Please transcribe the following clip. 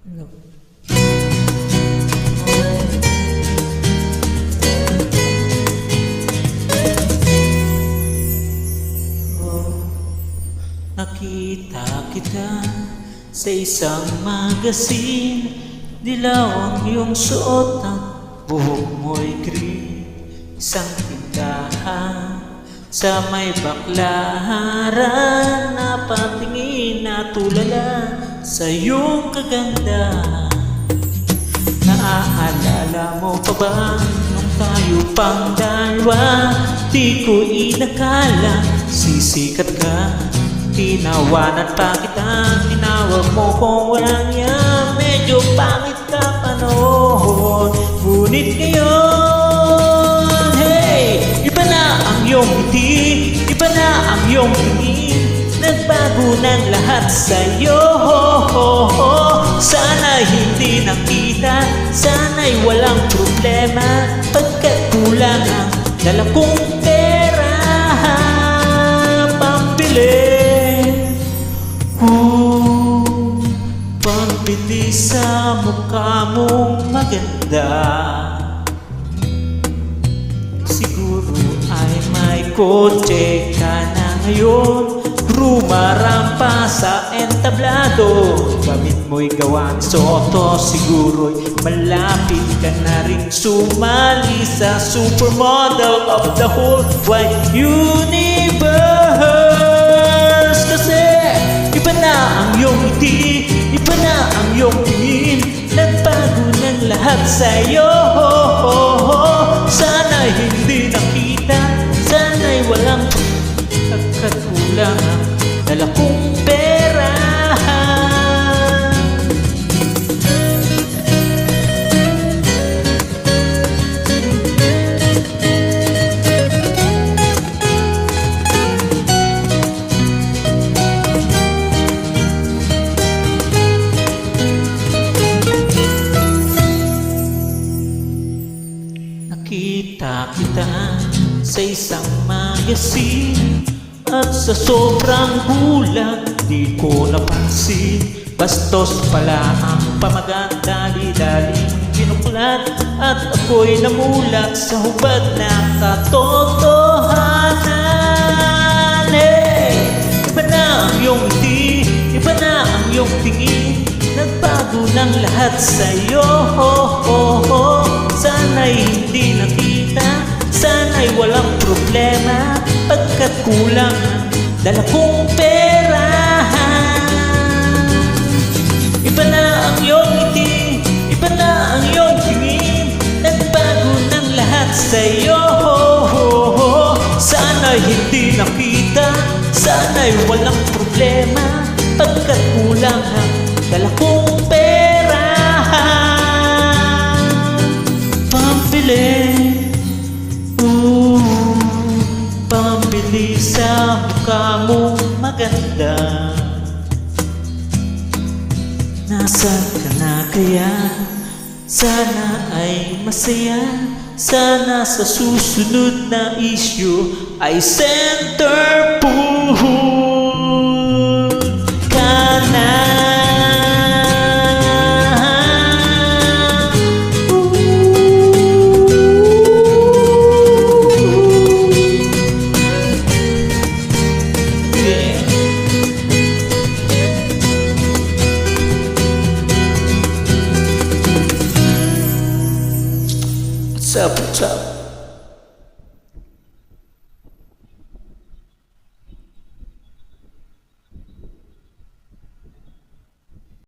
No. Nakita kita sa isang magazine, dilaw ang iyong suot at buhok mo'y green. Isang tindahan sa may baklaran, napatingin na tulala sa iyong kagandahan. Naaalala mo pa ba nung tayo pang dalawa? Di ko inakala sisikat ka. Tinawanan pa kita, tinawag mo kung walang yan. Medyo pangit ka pa noon, ngunit ngayon, hey! Iba na ang iyong ngiti, iba na ang iyong tingin. Nagbago ng lahat sa'yo. Sana'y hindi nakita, sana'y walang problema, pagkat kulang ang dala kong pera pambili. Pambili sa mukha mong maganda. Siguro ay may kotse ka na ngayon, rumarampa sa entablado. Gamit mo'y gawa ng soto, siguro'y malapit ka na rin sumali sa supermodel of the whole wide universe. Kasi iba na ang iyong ngiti, iba na ang iyong tingin. Nagbago ng lahat sa'yo. Sana'y hindi nakita, sana'y walang pagkatulang ang dala kong pera. Nakita kita sa isang magazine, at sa sobrang gulat di ko napansin. Bastos pala ang pamagat, dali-daling pinuklat, at ako'y namulat sa hubad na katotohanan. Hey! Iba na ang iyong ngiti, iba na ang iyong tingin. Nagbago ng lahat sa'yo. Sana'y hindi nakita, sana'y walang problema, pagkat kulang ang dala kong pera. Iba na ang iyong ngiti, iba na ang iyong tingin. Nagbago ng lahat sa'yo. Sana'y hindi nakita, sana'y walang problema, pagkat kulang ang dala kong pera. Pambili, pambili sa mukha mong maganda. Nasaan ka na kaya? Sana ay masaya. Sana sa susunod na issue ay centerfold ka na. What's up, what's up?